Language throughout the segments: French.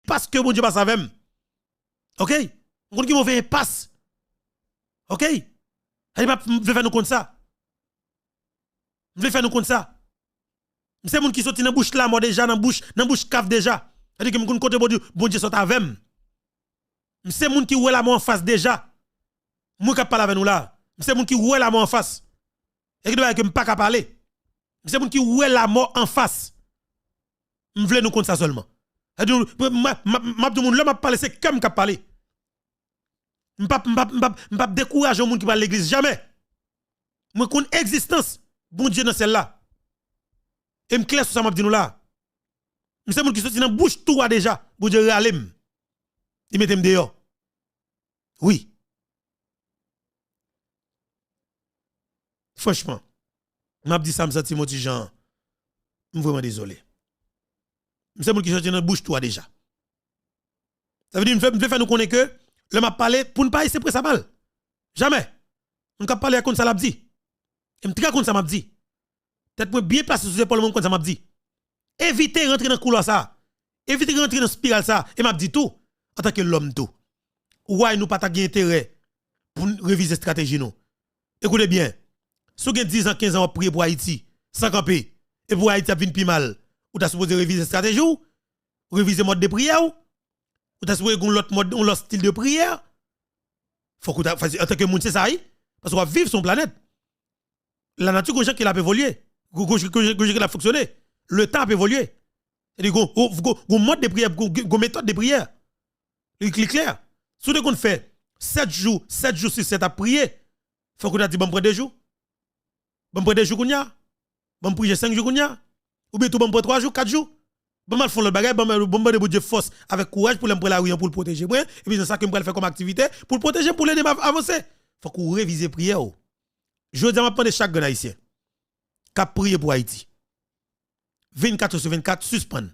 parce que bon Dieu passe avec. OK? On qui mauvais passe. OK? Elle pas faire nous compte ça. Veut faire nous compte ça. C'est moun qui sorti dans bouche là mort déjà dans bouche cave déjà. C'est que moun côté bon Dieu sort avec. C'est moun qui oué la mort en face déjà. Moi qui parle avec nous là. C'est moun qui oué la mort en face. Et qui doit que pas capable parler. C'est moun qui oué la mort en face. M'vle nous compte ça seulement. M'a tout monde là m'a parler c'est comme qui parler. M'pa décourager moun qui parle l'église jamais. Moi connais existence bon Dieu dans celle-là. Et m'clair sur ça m'a dit nous là. C'est moun qui sorti dans bouche tout déjà. Bon Dieu ralem. Il mette dehors. Oui. Franchement, m'a dit ça me senti mon petit Jean. Vraiment désolé. C'est moun qui sorti dans bouche tout déjà. Ça veut dire me faire nous connaître que le m'a parlé pour ne pas essayer près ça mal. Jamais. On ka parler comme ça l'a dit. Et me très comme ça m'a dit. Peut-être moi bien placé sous épaule comme ça m'a dit. Évitez rentrer dans couloir ça. Évitez rentrer dans spirale ça et m'a dit tout en tant que l'homme tout. Ouais, nous pas ta intérêt pour réviser stratégie nous. Écoutez bien. Si vous avez 10 ans, 15 ans, vous priez pour Haïti, sans camper, et pour Haïti, ça vient plus mal, vous avez supposé réviser stratégie ou réviser mode de prière ou vous avez supposé l'autre style de prière. Faut que vous en tant que monde, c'est ça, parce qu'on va vivre son planète. La nature, qui a évolué, qui a fonctionné, le temps a évolué. C'est-à-dire qu'on mode de prière, qu'on méthode de prière. C'est clair. Si vous fait 7 jours sur 7 à prier, faut que vous dit bon prendre 2 jours. Bon prendre 2 jours kounya. Bon prier 5 jours kounya. Ou bien tout bon prendre 3 jours, 4 jours. Bon mal font le bagage, bon de Dieu force avec courage pour l'emprunter la rue pour le protéger. Et puis c'est ça que me faire comme activité pour le protéger pour l'aider à avancer. Faut qu'on révise prière. Je dis à prendre chaque grand haïtien qui prier pour Haïti. 24 sur 24 suspend.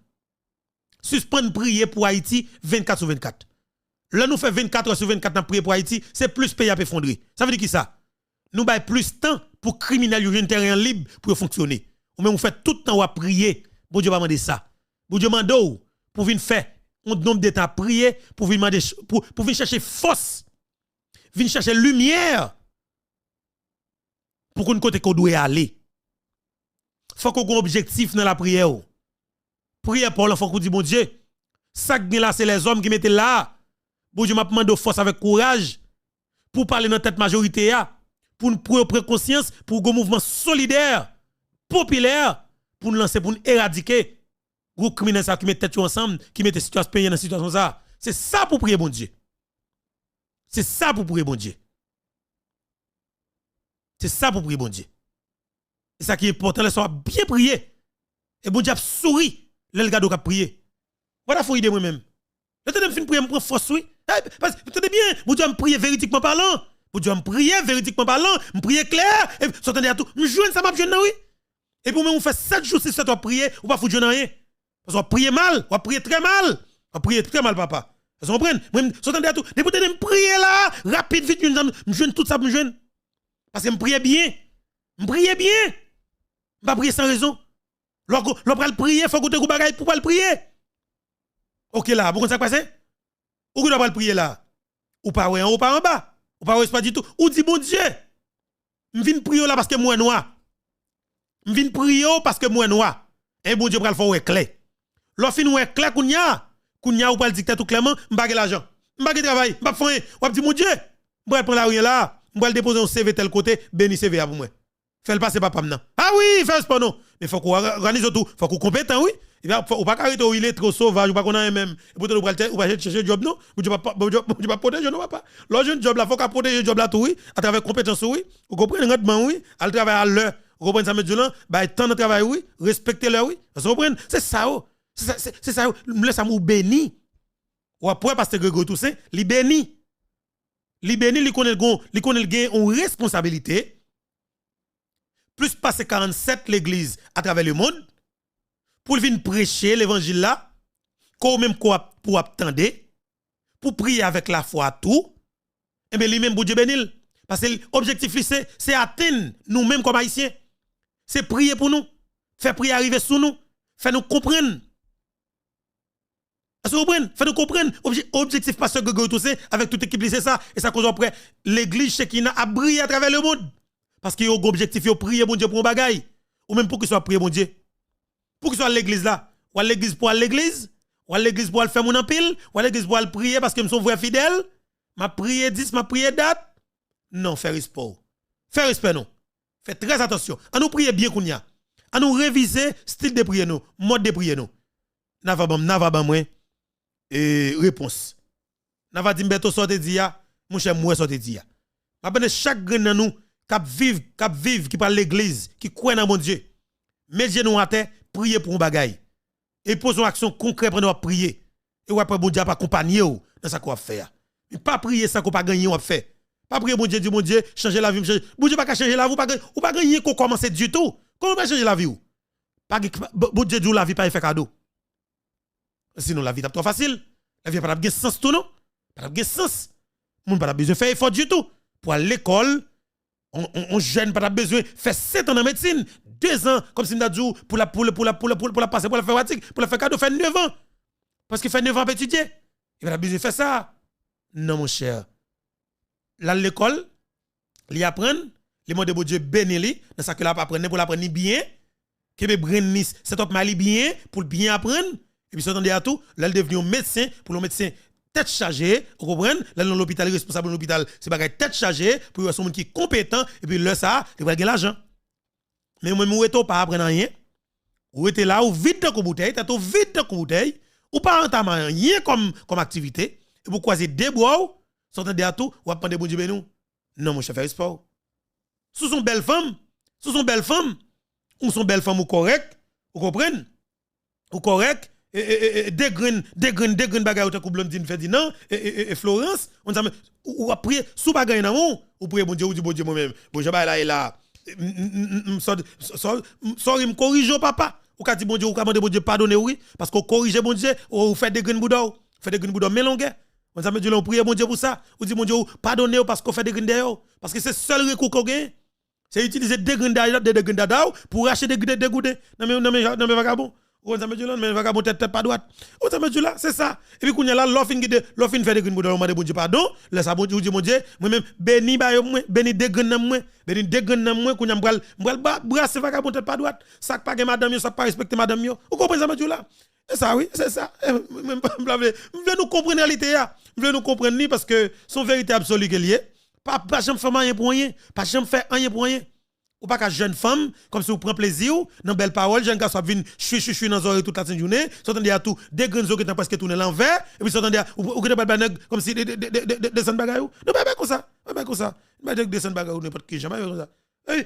Suspend prier pour Haïti 24 sur 24. Là nous fait 24 sur 24 dans prier pour Haïti, c'est plus pays à effondrer. Ça veut dire qui ça? Nous avons plus de temps pour criminaliser un terrain libre pour fonctionner. Ou même on fait tout le temps à prier. Bon Dieu va demander ça. Bon Dieu demande pour venir faire un nombre de temps à prier, pour venir demander pour venir chercher force, venir chercher lumière pour qu'on côté qu'on doit aller. Faut qu'on ait un objectif dans la prière. Prière pour l'enfant qu'on dit bon Dieu, ça que là c'est les hommes qui mettent là. Bon Dieu m'a demandé force avec courage pour parler dans tête majorité pour nous prendre conscience pour un mouvement solidaire, populaire pour nous lancer pour nous éradiquer groupe criminel ça qui met tête ensemble, qui met situation pays dans situation ça. C'est ça pour prier bon Dieu. C'est ça pour prier bon Dieu. C'est ça pour prier bon Dieu. Et ça qui est important, c'est bien prier. Et bon Dieu a souri, le gars qui a prié. Voilà, faut aider moi-même. Le temps de fin prier, me prend force, oui. Parce que, tenez bien, bon Dieu me prier véridiquement parlant. Bon Dieu me prier véridiquement parlant, me prier clair, et s'entendez à tout. Me joindre ça m'a joindre, oui. Et pour moi, on fait 7 jours, 6 7 à prier, ou pas foutre rien. Parce qu'on prie mal, on prie très mal. On prie très mal, papa. Vous comprenez? Moi, s'entendez à tout. Depuis que je prie là, rapide, vite, me joindre tout ça, me joindre. Parce que me prier bien. Me prier bien. Je ne pas prier sans raison. Lorsqu'on le prier, il faut que tu aies pour pas le prier. Ok là, pourquoi ça passe? Ou tu pas le prier là? Ou pas en haut, ou pas en bas? Ou pas du tout? Ou dit bon Dieu, je viens prier là parce que moi noir. Je viens prier parce que moi noir. Et bon Dieu pral faire clair. Lorsqu'on fin clair kounya ou pas le dicter tout clairement, m'bagé l'argent. M'bagé travail, m'pa faire. Ou dit mon Dieu, m'pa prendre la rue là, m'pa déposer un CV tel côté, béni CV pour moi. Fais le passer papa maintenant. Ah oui, fais pas non. Mais faut qu'on organise tout, faut qu'on compétent oui. Ou pas arrêter il est trop sauvage ou pas qu'on a même. Peut-être ou pas chercher job non. Ou tu pas protéger non papa. L'autre job là faut qu'on protéger job là tout oui, à travers compétence oui. Vous comprenez rendement oui, à travailler à l'heure. Vous comprenez ça met là, bah temps de travail oui, respecter l'heure oui. Vous comprenez? C'est ça oh. C'est ça me laisse amour béni. Ou après pasteur Grégory Toussaint, li béni. Li béni, li connaît une responsabilité. Plus passer 47 l'église à travers le monde pour venir prêcher l'évangile là, qu'on même pour attendre, pour prier avec la foi tout, et bien lui-même pour Dieu bénil. Parce que l'objectif c'est atteindre nous-mêmes comme haïtiens. C'est prier pour nous, faire prier arriver sous nous, faire nous comprendre. Est-ce que vous comprenez? Faites-nous comprendre. Objectif pasteur Grégory Toussaint avec toute équipe, c'est ça. Et ça cause après, l'église Shekinah a brillé à travers le monde. Parce qu'il y a un objectif, il y a prier bon Dieu pour un bagaille. Ou même pour qu'il soit prié bon Dieu. Pour qu'il soit à l'église là. Ou à l'église pour aller à l'église. Ou à l'église pour aller faire mon empile. Ou à l'église pour aller prier parce que je suis vrai fidèle. Ma prière 10, ma prière date. Non, faire respect. Faire respect non. Faites très attention. À nous prier bien qu'on y a. À nous réviser style de prière nous, mode de prière nous. Nava bam moi et réponse. Nava dit beto sorte di ya, mon cher moi sorte di ya. Ma ben chaque grain dans nous cap vivre qui parle l'église, qui croit dans mon Dieu. Mettez nous à terre, prier pour un bagaille. Et posons action concrète pour nous prier. Et après bon Dieu pas accompagner dans ça qu'on va faire. Mais pas prier ça qu'on pas gagner on va faire. Pas prier bon Dieu, changer la vie, changer. Bon Dieu pas changer la vie, ou pas gagner qu'on commence du tout. Comment pas changer la vie ou? Pas bon Dieu la vie pas fait cadeau. Sinon la vie est trop facile. La vie n'a pas de sens tout non. Pas de sens. Moun pas besoin faire effort du tout. Pour aller à l'école, on jeune pas besoin faire 7 ans en médecine, 2 ans comme si m'a dit pour la passer pour la faire pratique, pour la faire cadeau faire 9 ans. Parce qu'il fait 9 ans pour étudier. Il pas besoin faire ça. Non mon cher. Là l'école, il apprend, les mots de bon Dieu béni dans ça que là apprendre pour l'apprendre bien, que be brain c'est top mali bien pour bien apprendre. Et puis, s'entendez à tout, là, il est devenu un médecin, pour le médecin tête chargée, vous comprenez? Là, dans l'hôpital, responsable de l'hôpital, c'est pas tête chargée, pour un monde qui est compétent, et puis là, ça, il va gagner l'argent. Mais moi, je ne pas apprendre rien. Ou êtes là, ou vide dans la bouteille, t'as tout vide dans la bouteille, ou pas entamer rien comme activité, et pour croiser des bois, s'entendez à tout, ou apprendre bon Dieu nous. Non, mon chef, fait sport. Sous son belle femme, ou son belle femme ou correct, vous comprenez? Ou correct, des graines bagaille ou blondine fait dit non et Florence on ça ou après sous bagaille nan ou prier bon Dieu ou dit bon Dieu moi-même bon Dieu là et là sorry me corrige papa ou ka dit bon Dieu ou ka demander bon Dieu pardonner oui parce qu'on corrige bon Dieu ou fait des graines boudou mélangé on ça me dit on prier bon Dieu pour ça ou dit bon Dieu pardonner parce qu'on fait des graines d'ailleurs parce que c'est seul recours qu'on gagne c'est utiliser des graines d'ailleurs pour acheter des goudés non mais vagabond. On ça me dit là mais vagabond tête pas droite. On ça me dit là c'est ça. Et puis qu'on y a là l'offre fait des graines boudou on bon Dieu pardon. Laisse ça bon Dieu mon Dieu moi même béni ba yo moi béni des graines moi béni des graines moi qu'on y a m'bral brasser vagabond tête pas droite. Ça pas que madame yo ça pas respecter madame yo. Vous comprenez ça me dit là? C'est ça oui, c'est ça. Même pas me nous comprendre réalité là. Me nous comprendre ni parce que son vérité absolue que lié. Pas jamais faire rien pour rien, pas jamais faire rien pour rien. Ou pas qu'à jeune femme comme si vous prenez plaisir dans belle parole jeune garçon vient chui dans oreille toute la journée s'entendez à tout des graines qui sont presque tourner l'envers et puis s'entendez ou que pas comme si descendre bagaille non pas comme ça pas comme ça pas descendre bagaille n'importe qui jamais comme ça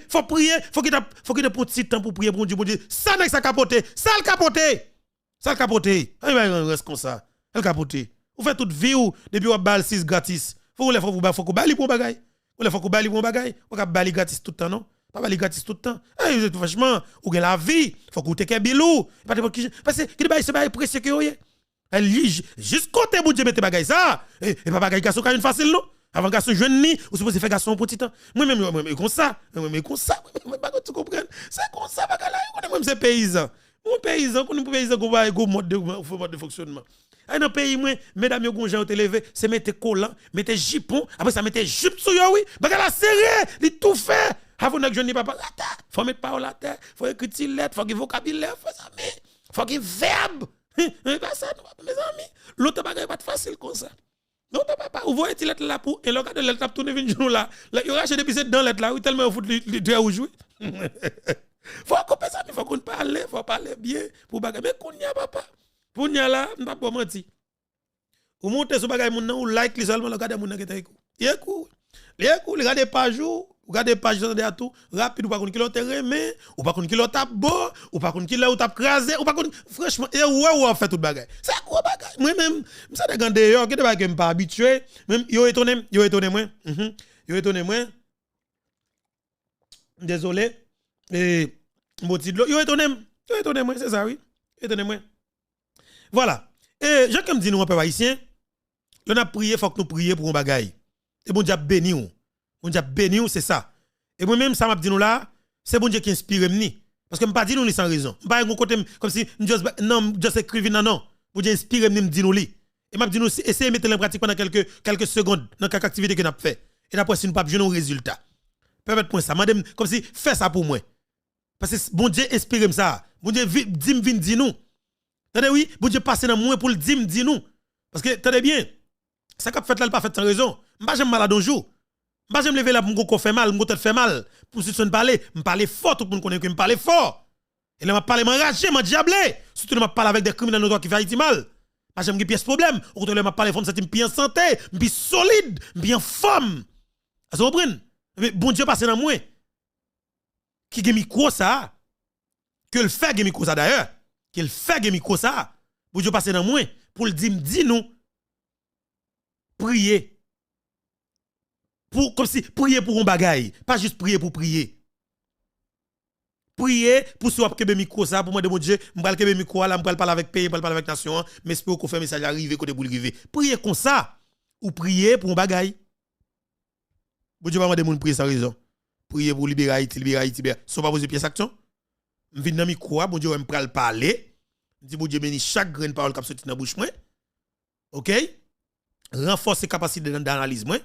faut prier faut qu'il te prend petit temps pour prier pour Dieu ça n'est ça capoter ça le capoter reste comme ça elle capoter vous faites toute vie ou depuis vous balle 6 gratis faut que balle pour bagaille faut que balle pour bagaille faut que balle gratis tout le temps non pas les gratis tout le temps. Franchement, ou gen la vie, faut que tu aies bilou. Parce que c'est pas précieux que vous elle lit juste côté bon Dieu mette bagay ça. Et pas bagay garçon une facile non. Avant garçon jeune ni, ou supposé faire garçon petit temps. Moi même comme ça, pas tu comprends. C'est comme ça bagay là, moi c'est paysan. Mon paysan, qu'on paysan qu'on va go mode de fonctionnement. Dans pays moi, mesdames yo gonjan te levé, c'est mettre collant, mettre jupon, après ça mettre jupe sur yo oui. Bagay la serré, li tout fait. Avant que je ne papa, faut mettre parole à terre, faut écrire des lettres, faut qu'il vocabulaire, faut qu'il verbe. Pas ça, mes amis. L'autre bagage pas facile comme ça. L'autre papa, vous voyez lettre là pour et le cas de lettre t'a tourner 20 jours là. Là, il rache depuis cette dans lettre là, tellement fout le très ou jouer. Faut couper ça, mais faut qu'on parle, faut parler bien pour bagage. Mais qu'on y a papa. Pour y a là, on pas mentir. Ou monter ce bagage moun nan ou like seulement le gars de moun nan qui t'a écouté. Il écoute, regardez pas jour. Regardez page à tout rapide ou pas qu'on kilo terrain ou pas qu'on kilo tape beau ou pas qu'on kilo ou tape crasé ou pas qu'on franchement et ouais fait tout bagage c'est quoi bagage moi même ça de gande yo que de bagage pas habitué même yo étonné moi yo étonné moi désolé et mon petit yo étonné moi c'est ça oui étonné moi voilà et Jacques me dit nous peuple haïtien on a prié faut que nous prier pour un bagage et bon Dieu béni ou bon Dieu béni ou c'est ça. Et moi même ça m'a dit nous là, c'est bon Dieu qui inspire ni parce que me pas dit nous sans raison. Pas un côté comme si non, juste écrire non. Bon Dieu inspire me dire nous li. Et m'a dit nous essayer mettre en pratique pendant quelques secondes dans quelques activités que n'a fait. Et après si nous pas besoin de résultat. Permettez moi ça, madame comme si fais ça pour moi. Parce que bon Dieu inspire ça. Bon Dieu dit nous. Attendez oui, bon Dieu passe dans moi pour le dire nous. Parce que attendez bien. Ça qu'a fait là pas fait sans raison. M'pas j'aime malade un jour. M'pas j'aime lever là pour m'ko fait mal, m'ko tête fait mal. Pour si on parler, m'parler fort tout pour connaître que m'parler fort. Et là m'a parler m'enragé, m'a diablé. Surtout m'a parler avec des criminels notoires qui fait Haïti mal. Pas j'aime pièce problème. Au contraire m'a parler fond c'est bien santé, bien solide, bien forme. Vous comprenez? Mais bon Dieu passe dans moi. Qui gen micro ça? Que le fait gen micro ça d'ailleurs. Qu'il fait gen micro ça. Bon Dieu passe dans moi pour le dire nous prier. Pour comme si prier pour un bagaille, pas juste prier pour prier. Prier pour soit que micro ça pour moi de mon Dieu, m'pral kebe micro là, m'pral parler avec pays, m'pral parler avec nation, mais espère qu'on fait message arriver côté pour arriver. Prier comme ça ou prier pour un bagaille. Bon Dieu pas demander moun prier sans raison. Prier pour libérer Haïti, sont pas poser pièce action. M'vinn dans micro, bon Dieu m'pral parler. Dit bon Dieu béni chaque grain de parole qui sorti dans bouche moi. OK? Renforcer capacité d'analyse moi,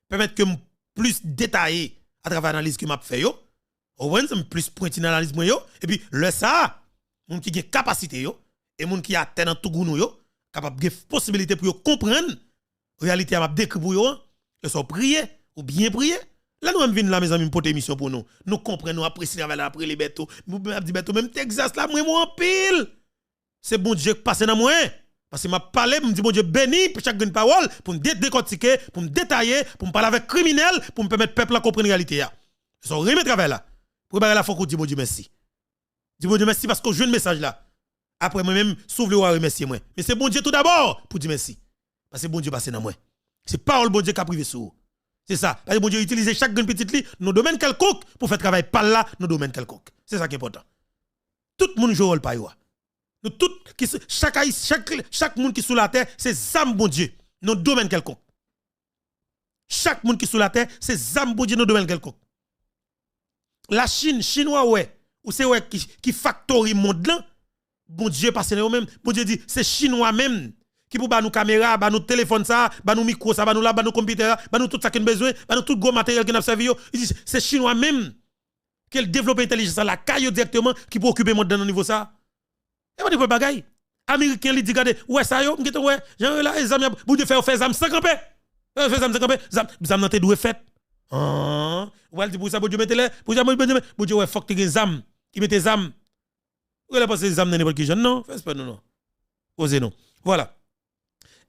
permettre que plus détaillé à travers l'analyse que m'a fait yo. Ou plus pointu dans l'analyse moi yo et puis le ça moun qui a capacité yo et moun qui a tête dans tout gounou yo capable de possibilité pour yo comprendre réalité m'a décrit pour yo que soit prier ou bien prier. Là nous venir là mes amis pour émission pour nous. Nous comprenons, nous apprécions après les bêtes. Nous dit bêtes même Texas là moi en pile. C'est bon Dieu qui passe dans moi. Parce que m'a parlé, me dit bon Dieu béni pour chaque une parole, pour me décortiquer, pour me détailler, pour me parler avec criminel, pour me permettre peuple à comprendre la réalité là. Ça remet travail là. Pour préparer la faut qu'on dit bon Dieu merci. Dis bon Dieu merci parce que je un message là. Après moi même s'ouvre le remercier moi. Mais c'est bon Dieu tout d'abord pour dire merci. Parce que bon Dieu passe dans moi. C'est parole bon Dieu qui a privé sur. C'est ça. Parce que bon Dieu utilise chaque une petite li dans domaine quelconque pour faire travail par là dans domaine quelconque. C'est ça qui est important. Tout le monde joue rôle par yo. Nous tout chaque monde qui sous la terre, c'est zam bon Dieu dans domaine quelconque. Chaque monde qui sous la terre, c'est zam bon Dieu dans domaine quelconque. La Chine, chinois ouais, ou c'est ouais qui factory monde là. Bon Dieu passe là même. Bon Dieu dit c'est chinois même qui pour ba nous caméra, ba nous téléphone ça, ba nous micro ça, ba nous là, ba nous computer, ba nous tout ça qu'on besoin, ba nous tout gros matériel qu'on a servi yo. Il dit c'est chinois même qui développe intelligence la caille directement qui peut occuper monde dans niveau ça. Et pas de bagaille. Américain li dit regardez, ouais ça yo, m'gete ouais, genre là les amis, vous de faire zam sans camper. Faire zam sans camper, zam nan te doué fait. Ah, ou elle dit pour ça, bon Dieu mettez-le, pour ça, bon Dieu ouais, faut que tu aies zam, qui mette zam. Ou elle a passé zam dans n'importe qui jeune, non, fais pas non. Osez non. Voilà.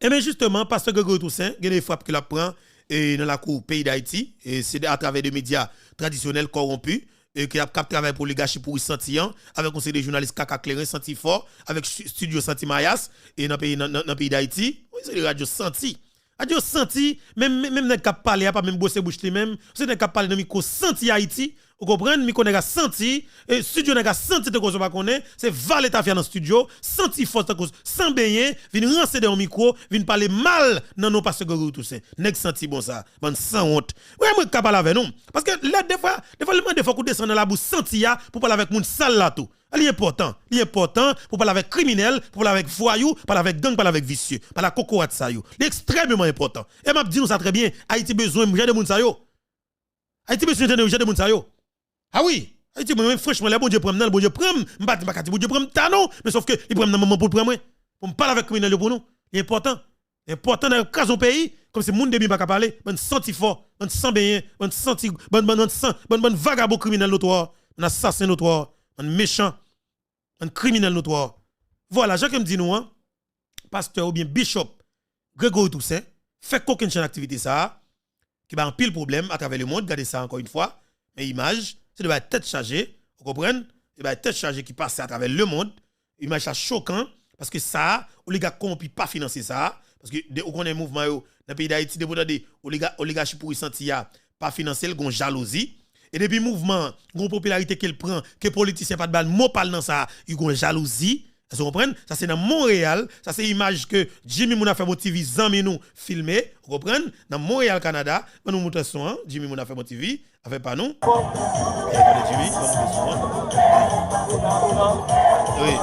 Et bien justement, pasteur Grégory Toussaint, il y a des frappes qu'il prend et dans la cour pays d'Haïti, et c'est à travers des médias traditionnels corrompus, et qui a travaillé pour l'oligarchie pour Santillan, avec conseil des journalistes Kaka Clarin, Santi Fort, avec studio Santi Mayas, et dans le pays d'Haïti, oui, c'est les radios Santi. Radio Santi, même n'a pas parlé, pas même bosser bouche lui-même, c'est n'a pas parlé dans micro Santi Haïti, vous comprenez, micro n'a senti, et studio n'a senti de cause pas connaît, c'est Valeta faire dans studio, Santi Fort de cause sans baigner, vinn rancer dans micro, vinn parler mal dans nos pasteurs Grégory Toussaint. Nèg senti bon ça, bon sans honte. Ouais, moi capable parler avec nous parce que là des fois qu'on descend dans la bouche Santi ya pour parler avec moun sale là tout. Il est important pour parler avec criminel, pour parler avec voyou, parler avec gang, parler avec vicieux, parler avec cocorat ça yo. C'est extrêmement important. Et m'a dit nous ça très bien, Haïti besoin de moun ça yo. Haïti besoin de moun ça yo. Ah oui, Haïti moi franchement les bon Dieu prend, le bon Dieu prend, m'pa di pas bon Dieu prend tanon, mais sauf que il prend dans moment pour prendre moi. Pour me parler avec criminel pour nous. C'est important. Important dans le pays comme c'est moun demi pas parler, bon senti fort, bon sans bien, bon senti bon vagabond criminel notoire, un assassin notoire, un méchant, un criminel notoire. Voilà, Jacques me dit nous pasteur ou bien bishop Grégory Toussaint fait qu'aucune chaîne d'activité ça qui va en pile problème à travers le monde, regardez ça encore une fois, mais image, c'est de la tête chargée, vous comprenez? C'est la tête chargée qui passe à travers le monde, image ça choquant parce que ça, les gars corrompus pas financer ça parce que on connaît mouvement dans le pays d'Haïti des oligarchie pour sentir pas financer le gon jalousie. Et depuis le mouvement, une popularité qu'il prend, que les politiciens pas de balle, mot parle dans ça, il y a une jalousie. Vous comprenez? Ça c'est dans Montréal, ça c'est l'image que Jimmy Mouna fait mon TV, Zami nous filmé. Vous comprenez? Dans Montréal, Canada, nous montrons son, Jimmy Mouna fait mon TV, avec pas nous. Regardez Jimmy, nous montrons son. Oui.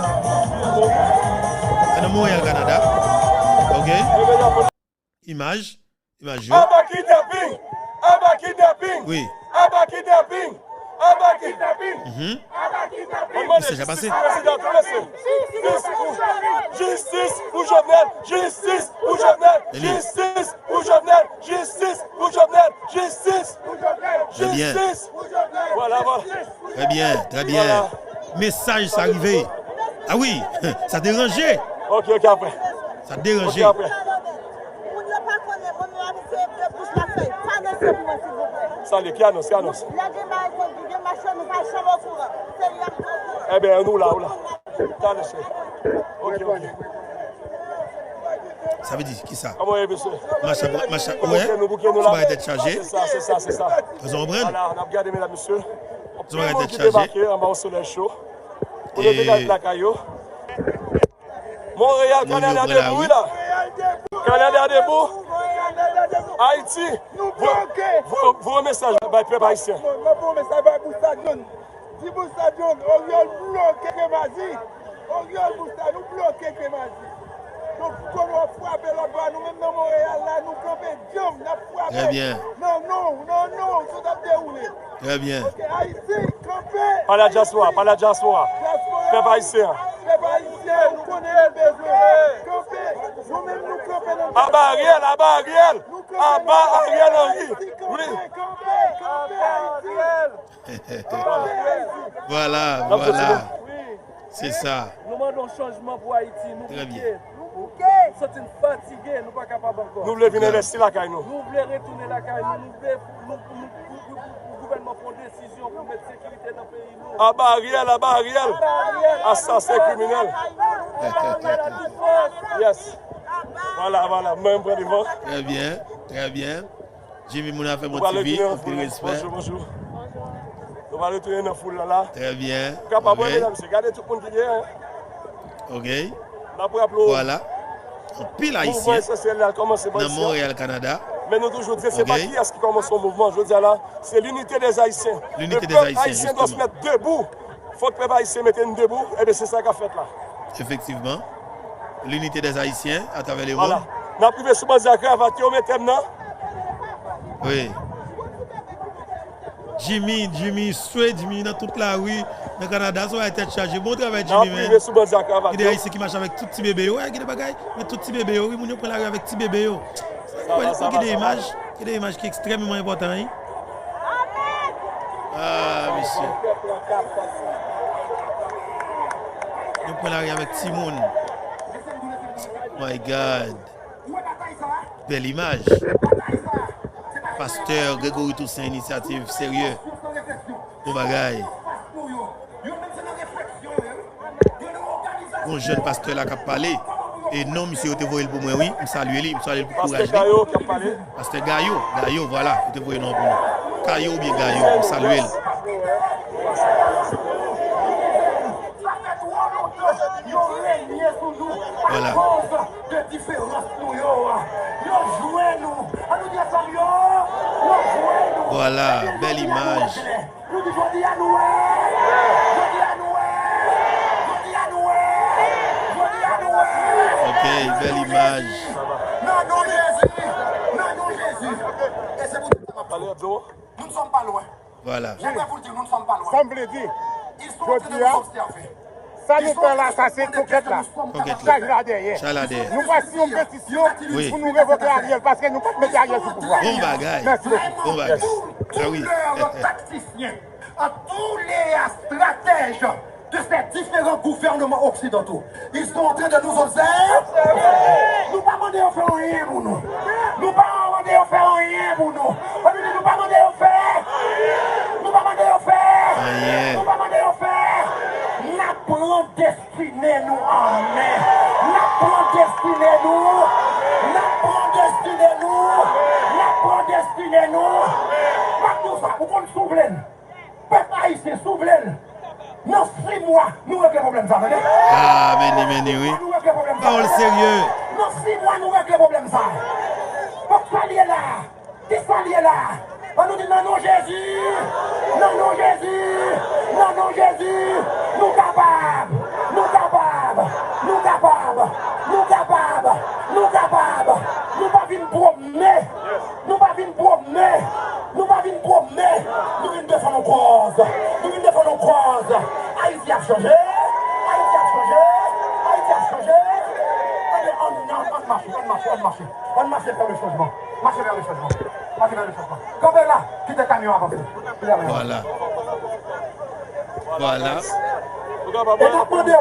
Dans Montréal, Canada. OK. Image. Image. Aba kidnapping. Aba kidnapping. Oui. Aba kidnapping. Aba kidnapping. C'est déjà passé. Justice pour Jovenel. Justice pour Jovenel. Justice pour Jovenel. Justice pour Jovenel. Justice pour Jovenel. Très bien. Voilà. Très bien, très bien. Voilà. Message, ça arrivé. Ah oui, ça dérangeait. Ok, après. Ça dérangeait. Ok, après. Salut, qui annonce, Eh bien, nous là. Ok. Ça veut dire qui ça? Comment est monsieur? Machin, ouais. Nous Ça va être chargé. C'est ça. Vous en prenez? Voilà, on a regardé, mesdames, messieurs. Ça va être chargé. Débarqué en bas au soleil chaud. On est dans la caillou. Montréal, Canada debout, là. Canada debout. Haïti. Vos messages, peuple haïtien. Mon message va pour Stadion. Si pour Stadion, on vient bloquer Kémazi. On vient pour ça, nous bloquer Kémazi. Donc, quand on frappe là-bas, nous-mêmes dans Montréal, là, nous campons Diom, nous frappons. Très bien. Non, ça va dérouler. Très bien. Ok, Haïti, campé. Pas la diaspora. Peuple haïtien. Peuple haïtien, nous connaissons les besoins. Campé. Nous-mêmes, nous campons dans À bas Ariel Henry. Oui. Voilà. C'est ça. Nous demandons changement pour Haïti. Très bien. Nous sommes fatigués, nous ne sommes pas capables encore. Nous voulons venir investir la caille, nous. Nous voulons retourner la caille. Nous voulons le gouvernement prendre une décision pour mettre sécurité dans le pays. À bas Ariel. Assassin criminel. Yes. Voilà. Même pour devant. Très bien. Jimmy Mouna fait mon On va TV. retourner en Aucun foule. respect. Bonjour. On va retourner dans la foule là. Très bien. Capable, Ok. mesdames, regardez tout le monde qui vient. Ok. Voilà. Voilà. En pile Le mouvement haïtien essentiel là commence par dans ici. Montréal, Canada. Mais nous toujours disons, c'est Ok. pas qui est-ce qui commence son mouvement. Je dis là, c'est l'unité des Haïtiens. L'unité des Le peuple Haïtiens, haïtien doit se justement. mettre debout. Il faut que le peuple haïtien mette une debout. Et bien c'est ça qu'a fait là. Effectivement. L'unité des Haïtiens à travers les Voilà. mondes. Nous avons privé souvent de cravate, on met maintenant. Oui. Jimmy, souhait Jimmy dans toute la rue, dans le Canada, ça va être chargé. Bon travail, Nous avons Jimmy, privé man. souvent de cravate. Il y a des Haïtiens qui marchent avec tout petit bébé. Ouais, il y a des bagailles, mais tout petit bébé. Oui, mon prend la rue avec petit bébé. Il y a des images qui sont extrêmement importantes. Hein? Ah, monsieur. Nous prenons la rue avec Timon. My God. Belle image. Pasteur Grégory Toussaint, initiative sérieux. Bon bagaille. Un jeune pasteur là qui a parlé. Et non, monsieur, vous voyez pour moi, oui. Je salue lui, je salue pour Pasteur courage. Gaillot qui a parlé. Pasteur Gaillot, voilà. Vous voyez non pour nous. Gaillot ou bien Gaillot, je salue lui. Voilà. Voilà, belle image. Ok, belle image. Non, Jésus. Et c'est pour Allez, Abdo. nous ne sommes pas loin. Voilà. J'aimerais vous le dire, nous ne sommes pas loin. Ça me dit, Ils sont en train de nous observer. ça nous fait là, ça c'est conquête là. Conquête Ça là. là derrière. Chaladère. Nous voici une pétition Oui. pour nous révoquer Ariel parce que nous ne pouvons pas mettre Ariel sur le pouvoir. Bon bagaille. Merci beaucoup. Bon bagaille. Ah oui. Leurs tacticiens, à tous les stratèges de ces différents gouvernements occidentaux, ils sont en train de nous observer. Nous ne pas demander à faire rien pour nous. Nous ne pas demander à faire rien pour nous. Nous ne pas demander à faire. Nous ne pas demander à faire. Rien. Nous ne pas demander à faire. La prend destinée nous en main. La prend destinée nous. La prend destinée nous. La prend destinée nous. Pas tout ça, vous comptez souveraine. Peuple haïtien souveraine. Dans 6 mois, nous réglons le problème. Ça, venez. Ah, meni, oui. Nous réglons le problème. ça. Parole sérieux. Dans 6 mois, nous réglons le problème. Ça. Donc, ça lié là. Qui ça lié là? On nous dit non, non, Jésus. Non, non, Jésus. Non, non, Jésus. Nous capables. Nous capables. Nous capables. marcher, on marche vers le changement. Marchez vers le changement. Marchez vers le changement. Campez là, quittez le camion avancé. Voilà. Voilà. Et donc, mon Dieu,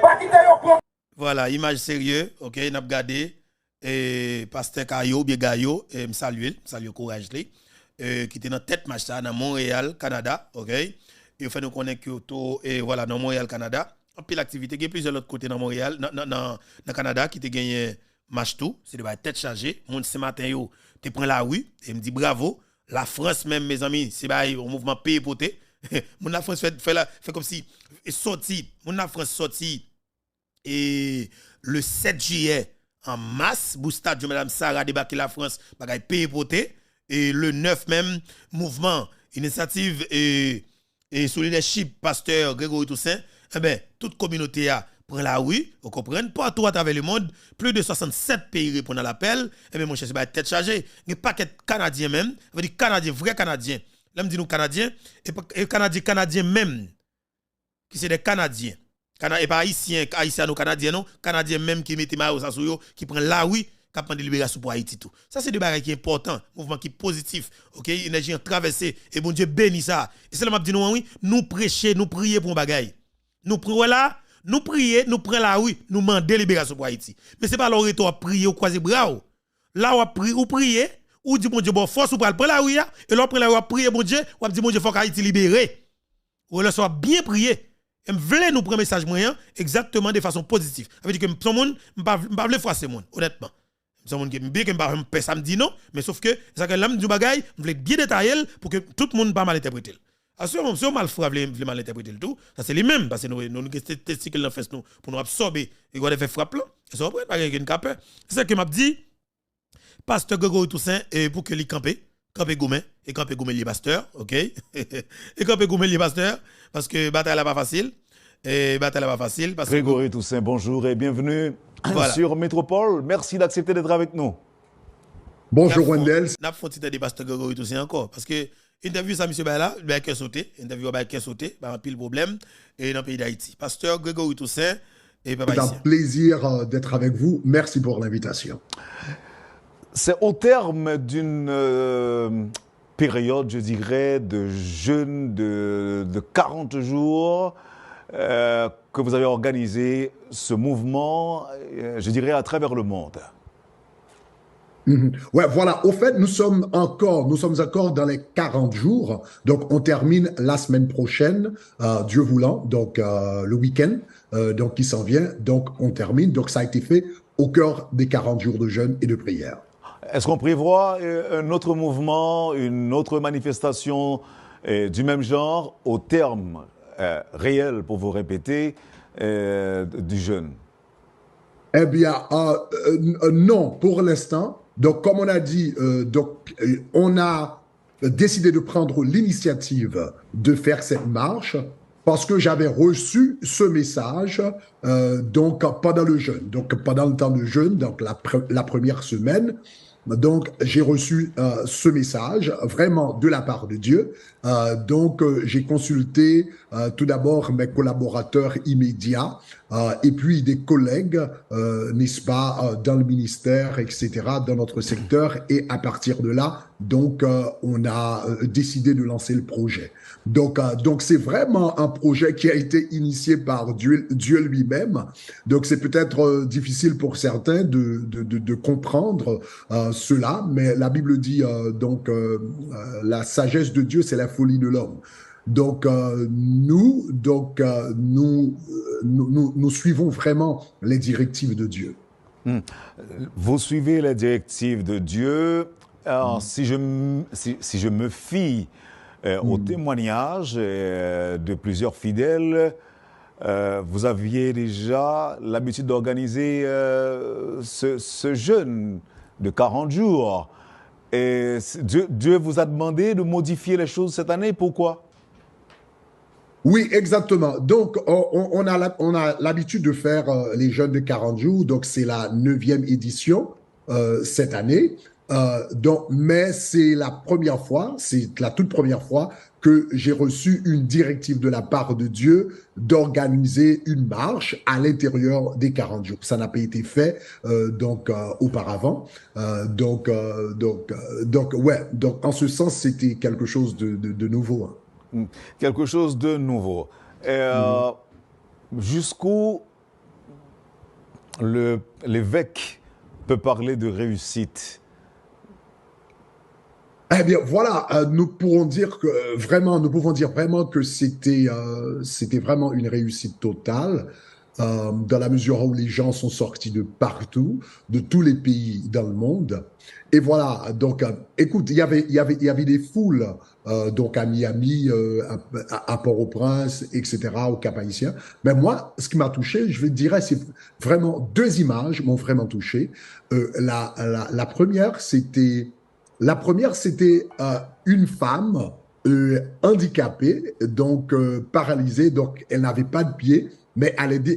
pas quitter le plan. Voilà, image sérieux, ok, n'a regardé et pasteur Kayo, bien Gayo, et me saluer courage li, qui était dans tête match ça dans Montréal, Canada, ok. Et fait nous connaître Kyoto et voilà dans Montréal, Canada. En pile l'activité, il y a plusieurs autres côtés dans Montréal, dans Canada qui te gagné match tout, c'est de tête chargée. Mon ce matin yo, te prend la rue et me dit bravo. La France même mes amis, c'est un mouvement pays poté. Mon la France fait comme si sorti, mon la France sorti et le 7 juillet en masse, Boustade Madame Sarah débarqué la France, bagay pays poté et le 9 même mouvement initiative et sous leadership pasteur Grégory Toussaint, eh ben toute communauté a prend la rue, vous comprenez, partout à travers le monde, plus de 67 pays répondent à l'appel, et bien mon cher, c'est tête chargée, il y a pas que Canadiens même, veut dire Canadiens, vrais Canadiens. Là, me dit nous Canadiens, et Canadiens même, qui c'est des Canadiens, et pas haïtiens, haïtiens ou Canadiens, non, Canadiens même qui mettent maillot sur yo, qui prennent la rue, qui prennent des libérations pour Haïti tout. Ça c'est des bagages qui est important, mouvement qui est positif, OK, énergie en traversée, et bon Dieu bénit ça. Et c'est là m'a dit nous oui, nous prêcher, nous prier pour un bagage. Nous prions là, nous prions, nous prenons la rue, nous demandons libération pour Haïti. Mais c'est pas l'autre à prier ou croiser bras. Là on prie ou prier, ou dit mon Dieu bon force ou prendre la rue et l'on prend la rue à prier mon Dieu, ou dit mon Dieu faut qu'Haïti libéré. Ou là soit bien prier. Et me voulez nous prendre message moyen exactement de façon positive. Ça veut dire que son monde pas vle froisser monde honnêtement. Son monde qui bien que pas me samedi non, mais sauf que ça que l'âme du bagay, me voulez bien détailler pour que tout le monde pas mal interpréter. Assurément, si on mal fou vle mal interpréter le tout, ça c'est les mêmes parce que nous testicules dans fesse nous pour nous absorber et qu'on fait frappe là. Ça on pas une capeur. C'est que m'a dit pasteur Grégory Toussaint et pour que li camper Goumen et camper Goumen li pasteur, OK? Et camper Goumen li pasteur parce que bataille là pas facile. Et bataille là pas facile parce Grégory Toussaint, bonjour et bienvenue sur Métropole. Merci d'accepter d'être avec nous. Bonjour Wendell. N'a pas fait des pasteur Grégory Toussaint encore parce que interview ça monsieur Bala, il a sauté, interview ba sauté, ba pile problème et dans le pays d'Haïti. Pasteur Grégory Toussaint et papa ici. C'est un plaisir d'être avec vous. Merci pour l'invitation. C'est au terme d'une période, je dirais, de jeûne de 40 jours que vous avez organisé ce mouvement, je dirais, à travers le monde. Ouais, voilà. Au fait, nous sommes encore dans les 40 jours. Donc, on termine la semaine prochaine, Dieu voulant. Donc, le week-end, donc qui s'en vient. Donc, on termine. Donc, ça a été fait au cœur des 40 jours de jeûne et de prière. Est-ce qu'on prévoit un autre mouvement, une autre manifestation du même genre au terme réel, pour vous répéter, du jeûne? Eh bien, non, pour l'instant. Donc, comme on a dit, on a décidé de prendre l'initiative de faire cette marche parce que j'avais reçu ce message donc pendant le jeûne. Donc, pendant le temps de jeûne, donc la première semaine, donc j'ai reçu ce message vraiment de la part de Dieu. Donc, j'ai consulté tout d'abord mes collaborateurs immédiats et puis des collègues, n'est-ce pas, dans le ministère, etc., dans notre secteur. Et à partir de là, donc, on a décidé de lancer le projet. Donc c'est vraiment un projet qui a été initié par Dieu lui-même. Donc, c'est peut-être difficile pour certains de comprendre cela, mais la Bible dit la sagesse de Dieu, c'est la folie de l'homme. Donc, nous suivons vraiment les directives de Dieu. Vous suivez les directives de Dieu. Alors, si je me fie au témoignage de plusieurs fidèles, vous aviez déjà l'habitude d'organiser ce jeûne de 40 jours. Et Dieu vous a demandé de modifier les choses cette année. Pourquoi? Oui, exactement. Donc, on a l'habitude de faire les jeûnes de 40 jours. Donc, c'est la 9e édition cette année. Donc, mais c'est la première fois, c'est la toute première fois que j'ai reçu une directive de la part de Dieu d'organiser une marche à l'intérieur des 40 jours. Ça n'a pas été fait auparavant. Donc, en ce sens, c'était quelque chose de nouveau. Hein. Quelque chose de nouveau. Jusqu'où l'évêque peut parler de réussite? Eh bien, voilà, nous pouvons dire vraiment que c'était vraiment une réussite totale, dans la mesure où les gens sont sortis de partout, de tous les pays dans le monde. Et voilà, donc, écoute, il y avait des foules, donc à Miami, à Port-au-Prince, etc., au Cap-Haïtien. Mais moi, ce qui m'a touché, je vais te dire, c'est vraiment deux images m'ont vraiment touché. La première, c'était une femme handicapée, donc paralysée, donc elle n'avait pas de pied, mais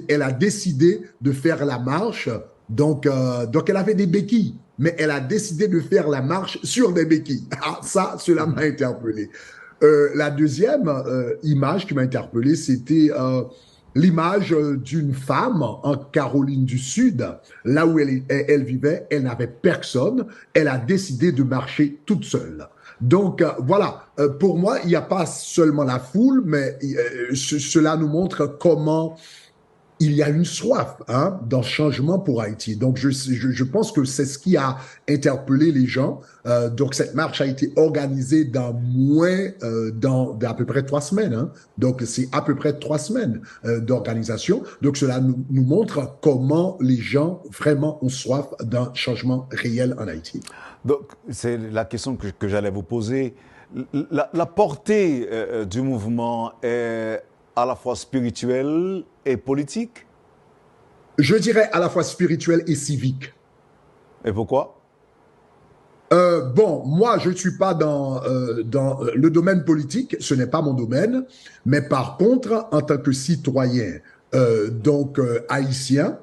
elle a décidé de faire la marche. Donc elle avait des béquilles, mais elle a décidé de faire la marche sur des béquilles. Ah, ça, cela m'a interpellé. La deuxième image qui m'a interpellé, c'était l'image d'une femme en Caroline du Sud, là où elle vivait, elle n'avait personne, elle a décidé de marcher toute seule. Donc voilà, pour moi, il n'y a pas seulement la foule, mais cela nous montre comment il y a une soif dans le changement pour Haïti. Donc, je pense que c'est ce qui a interpellé les gens. Donc, cette marche a été organisée dans à peu près 3 semaines. Hein. Donc, c'est à peu près 3 semaines d'organisation. Donc, cela nous montre comment les gens vraiment ont soif d'un changement réel en Haïti. Donc, c'est la question que j'allais vous poser. La portée du mouvement est à la fois spirituelle et politique? Je dirais à la fois spirituelle et civique. Et pourquoi? Bon, moi, je ne suis pas dans le domaine politique, ce n'est pas mon domaine, mais par contre, en tant que citoyen, haïtien,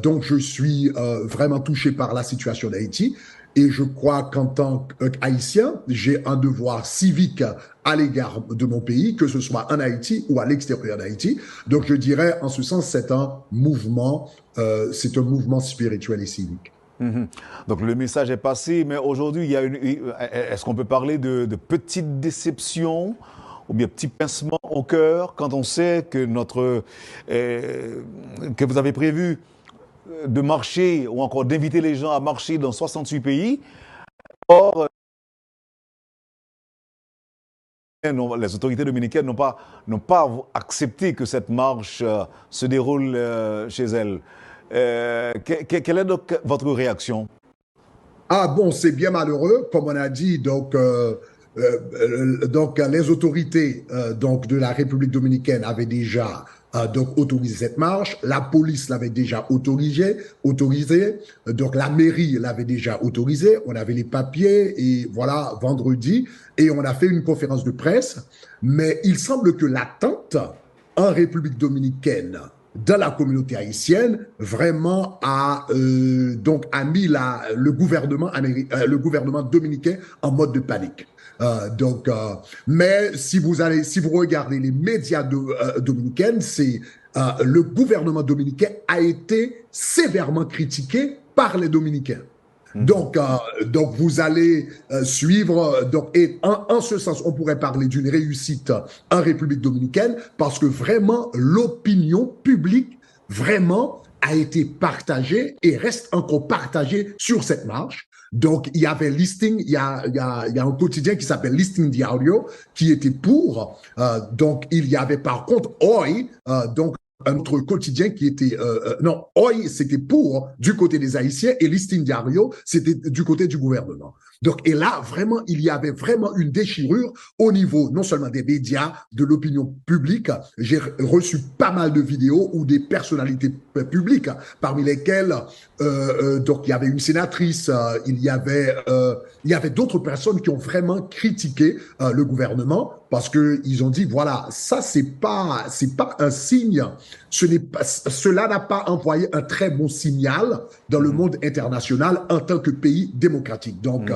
donc je suis vraiment touché par la situation d'Haïti. Et je crois qu'en tant qu'Haïtien, j'ai un devoir civique à l'égard de mon pays, que ce soit en Haïti ou à l'extérieur d'Haïti. Donc, je dirais, en ce sens, c'est un mouvement spirituel et civique. Donc, le message est passé, mais aujourd'hui, est-ce qu'on peut parler de petites déceptions ou bien petits pincements au cœur quand on sait que que vous avez prévu de marcher ou encore d'inviter les gens à marcher dans 68 pays. Or, les autorités dominicaines n'ont pas accepté que cette marche se déroule chez elles. Quelle est donc votre réaction? Ah bon, c'est bien malheureux, comme on a dit. Donc les autorités de la République dominicaine avaient déjà autorisé cette marche. La police l'avait déjà autorisé. Donc la mairie l'avait déjà autorisé. On avait les papiers et voilà, vendredi, et on a fait une conférence de presse. Mais il semble que l'attente en République dominicaine, dans la communauté haïtienne, vraiment a mis le gouvernement dominicain en mode de panique. Mais si vous regardez les médias dominicains, le gouvernement dominicain a été sévèrement critiqué par les Dominicains. Donc vous allez suivre. Et en ce sens, on pourrait parler d'une réussite en République dominicaine parce que vraiment l'opinion publique vraiment a été partagée et reste encore partagée sur cette marche. Donc, il y avait il y a un quotidien qui s'appelle Listing Diario qui était pour. Donc, il y avait par contre Hoy, un autre quotidien qui était... Hoy, c'était pour du côté des Haïtiens et Listing Diario, c'était du côté du gouvernement. Donc, et là, vraiment, il y avait vraiment une déchirure au niveau non seulement des médias, de l'opinion publique. J'ai reçu pas mal de vidéos où des personnalités publiques, parmi lesquelles donc il y avait une sénatrice, il y avait d'autres personnes qui ont vraiment critiqué le gouvernement parce que ils ont dit voilà, ça c'est pas un signe, cela n'a pas envoyé un très bon signal dans le monde international en tant que pays démocratique. Donc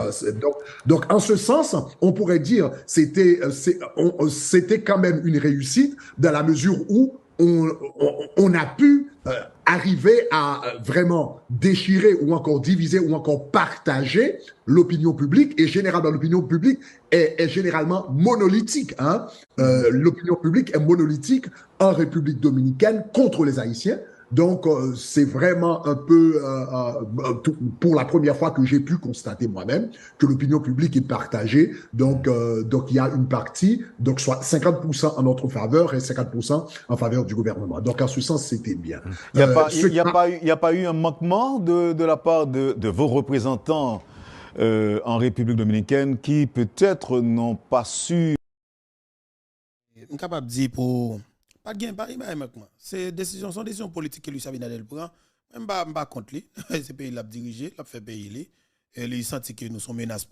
donc en ce sens, on pourrait dire c'était quand même une réussite dans la mesure où on a pu arriver à vraiment déchirer ou encore diviser ou encore partager l'opinion publique. Et généralement, l'opinion publique est généralement monolithique. Hein? L'opinion publique est monolithique en République dominicaine contre les Haïtiens. Donc, c'est vraiment un peu, pour la première fois que j'ai pu constater moi-même que l'opinion publique est partagée. Donc, il y a une partie, donc soit 50% en notre faveur et 50% en faveur du gouvernement. Donc, en ce sens, c'était bien. Il n'y a pas eu un manquement de la part de vos représentants en République dominicaine qui peut-être n'ont pas su... Je suis capable de dire pour... Pas de gain, pas de manquement. Sont décisions politiques que lui Abinadel prend. Même pas contre lui. C'est pays l'a dirigé, l'a fait payer lui. Et lui senti que nous sommes menaces pour